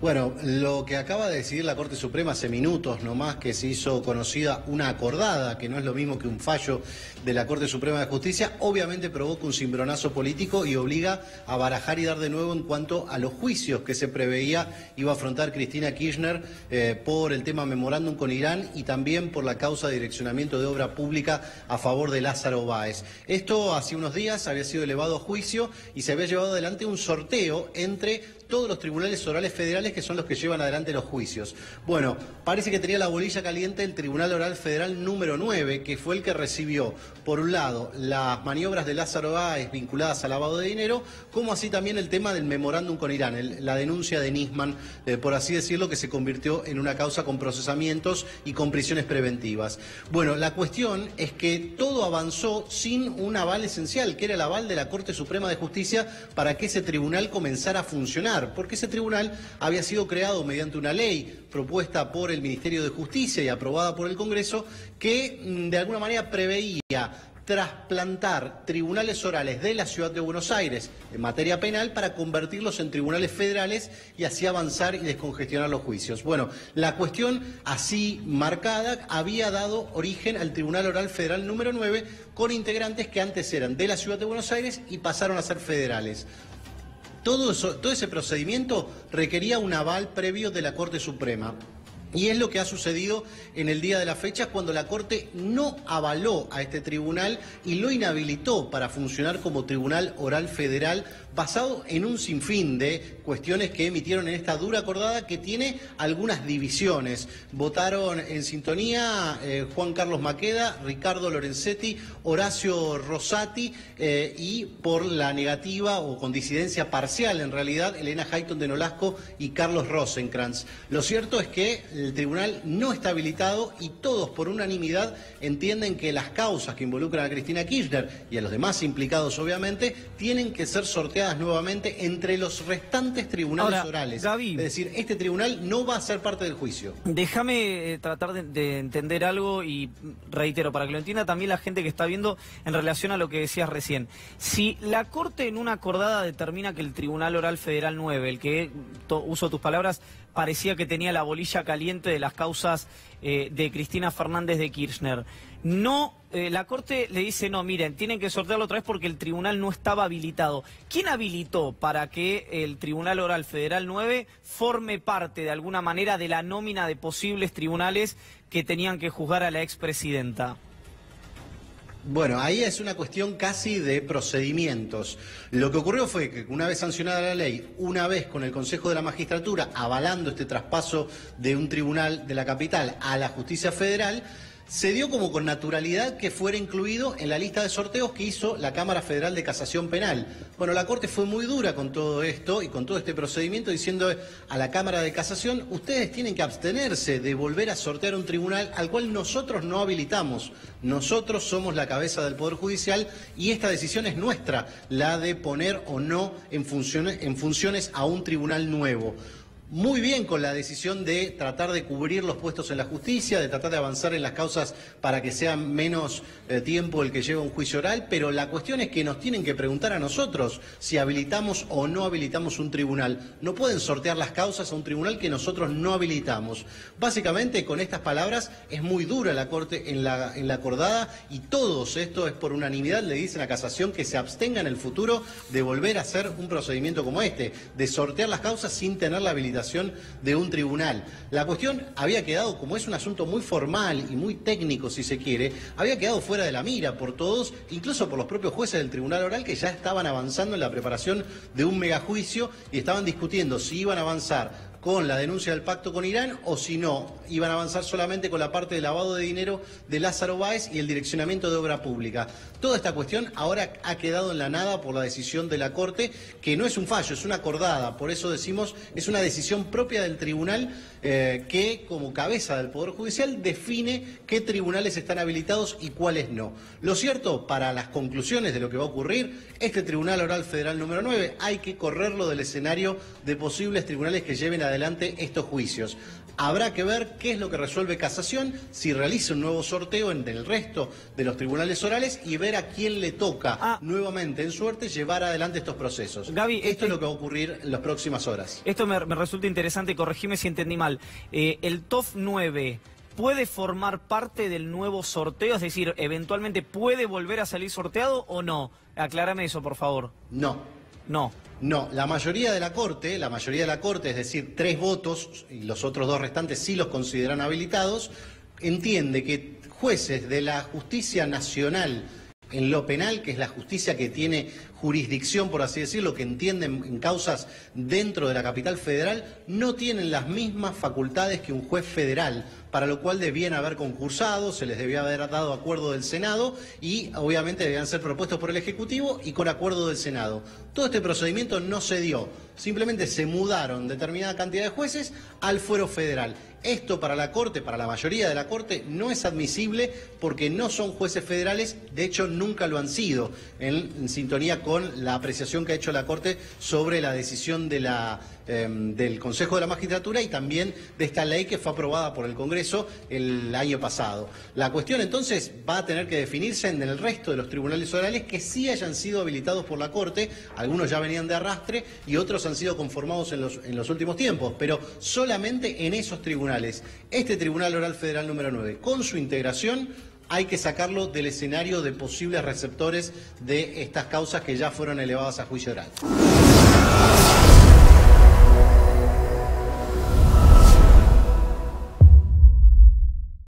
Bueno, lo que acaba de decidir la Corte Suprema hace minutos nomás, que se hizo conocida una acordada, que no es lo mismo que un fallo de la Corte Suprema de Justicia, obviamente provoca un cimbronazo político y obliga a barajar y dar de nuevo en cuanto a los juicios que se preveía iba a afrontar Cristina Kirchner por el tema memorándum con Irán y también por la causa de direccionamiento de obra pública a favor de Lázaro Báez. Esto hace unos días había sido elevado a juicio y se había llevado adelante un sorteo entre todos los tribunales orales federales que son los que llevan adelante los juicios. Bueno, parece que tenía la bolilla caliente el Tribunal Oral Federal número 9, que fue el que recibió, por un lado, las maniobras de Lázaro Báez vinculadas al lavado de dinero, como así también el tema del memorándum con Irán, la denuncia de Nisman, por así decirlo, que se convirtió en una causa con procesamientos y con prisiones preventivas. Bueno, la cuestión es que todo avanzó sin un aval esencial, que era el aval de la Corte Suprema de Justicia para que ese tribunal comenzara a funcionar, porque ese tribunal había sido creado mediante una ley propuesta por el Ministerio de Justicia y aprobada por el Congreso, que de alguna manera preveía trasplantar tribunales orales de la Ciudad de Buenos Aires en materia penal para convertirlos en tribunales federales y así avanzar y descongestionar los juicios. Bueno, la cuestión así marcada había dado origen al Tribunal Oral Federal número 9 con integrantes que antes eran de la Ciudad de Buenos Aires y pasaron a ser federales. Todo ese procedimiento requería un aval previo de la Corte Suprema. Y es lo que ha sucedido en el día de la fecha cuando la Corte no avaló a este tribunal y lo inhabilitó para funcionar como Tribunal Oral Federal basado en un sinfín de cuestiones que emitieron en esta dura acordada que tiene algunas divisiones. Votaron en sintonía Juan Carlos Maqueda, Ricardo Lorenzetti, Horacio Rosati y por la negativa o con disidencia parcial en realidad Elena Hayton de Nolasco y Carlos Rosenkrantz. Lo cierto es que el tribunal no está habilitado y todos por unanimidad entienden que las causas que involucran a Cristina Kirchner y a los demás implicados obviamente tienen que ser sorteadas nuevamente entre los restantes tribunales orales. Gaby, es decir, este tribunal no va a ser parte del juicio. Déjame tratar de entender algo y reitero, para que lo entienda también la gente que está viendo en relación a lo que decías recién. Si la Corte en una acordada determina que el Tribunal Oral Federal 9, el que, uso tus palabras, parecía que tenía la bolilla caliente de las causas de Cristina Fernández de Kirchner, la Corte le dice, no, miren, tienen que sortearlo otra vez porque el tribunal no estaba habilitado. ¿Quién habilitó para que el Tribunal Oral Federal 9 forme parte de alguna manera de la nómina de posibles tribunales que tenían que juzgar a la expresidenta? Bueno, ahí es una cuestión casi de procedimientos. Lo que ocurrió fue que una vez sancionada la ley, una vez con el Consejo de la Magistratura avalando este traspaso de un tribunal de la capital a la Justicia Federal, se dio como con naturalidad que fuera incluido en la lista de sorteos que hizo la Cámara Federal de Casación Penal. Bueno, la Corte fue muy dura con todo esto y con todo este procedimiento diciendo a la Cámara de Casación, ustedes tienen que abstenerse de volver a sortear un tribunal al cual nosotros no habilitamos. Nosotros somos la cabeza del Poder Judicial y esta decisión es nuestra, la de poner o no en funciones a un tribunal nuevo. Muy bien con la decisión de tratar de cubrir los puestos en la justicia, de tratar de avanzar en las causas para que sea menos tiempo el que lleva un juicio oral, pero la cuestión es que nos tienen que preguntar a nosotros si habilitamos o no habilitamos un tribunal. No pueden sortear las causas a un tribunal que nosotros no habilitamos. Básicamente, con estas palabras, es muy dura la Corte en la acordada y todos, esto es por unanimidad, le dicen a Casación que se abstenga en el futuro de volver a hacer un procedimiento como este, de sortear las causas sin tener la habilitación de un tribunal. La cuestión había quedado, como es un asunto muy formal y muy técnico si se quiere, había quedado fuera de la mira por todos, incluso por los propios jueces del Tribunal Oral que ya estaban avanzando en la preparación de un megajuicio y estaban discutiendo si iban a avanzar con la denuncia del pacto con Irán o si no, iban a avanzar solamente con la parte de lavado de dinero de Lázaro Báez y el direccionamiento de obra pública. Toda esta cuestión ahora ha quedado en la nada por la decisión de la Corte, que no es un fallo, es una acordada, por eso decimos, es una decisión propia del tribunal que como cabeza del Poder Judicial define qué tribunales están habilitados y cuáles no. Lo cierto, para las conclusiones de lo que va a ocurrir, este Tribunal Oral Federal número 9 hay que correrlo del escenario de posibles tribunales que lleven adelante adelante estos juicios. Habrá que ver qué es lo que resuelve Casación, si realiza un nuevo sorteo en el resto de los tribunales orales y ver a quién le toca nuevamente en suerte llevar adelante estos procesos. Gaby, esto es lo que va a ocurrir en las próximas horas. Esto me resulta interesante, corregime si entendí mal. El TOF 9... ¿puede formar parte del nuevo sorteo? Es decir, ¿eventualmente puede volver a salir sorteado o no? Aclárame eso, por favor. No. No. No, la mayoría de la Corte, es decir, 3 votos, y los otros 2 restantes sí los consideran habilitados, entiende que jueces de la justicia nacional en lo penal, que es la justicia que tiene jurisdicción, por así decirlo, que entienden en causas dentro de la capital federal, no tienen las mismas facultades que un juez federal, para lo cual debían haber concursado, se les debía haber dado acuerdo del Senado y obviamente debían ser propuestos por el Ejecutivo y con acuerdo del Senado. Todo este procedimiento no se dio, simplemente se mudaron determinada cantidad de jueces al fuero federal. Esto para la Corte, para la mayoría de la Corte, no es admisible porque no son jueces federales, de hecho nunca lo han sido, en sintonía con la apreciación que ha hecho la Corte sobre la decisión de del Consejo de la Magistratura y también de esta ley que fue aprobada por el Congreso el año pasado. La cuestión entonces va a tener que definirse en el resto de los tribunales orales que sí hayan sido habilitados por la Corte, algunos ya venían de arrastre y otros han sido conformados en los últimos tiempos, pero solamente en esos tribunales. Este Tribunal Oral Federal número 9, con su integración, hay que sacarlo del escenario de posibles receptores de estas causas que ya fueron elevadas a juicio oral.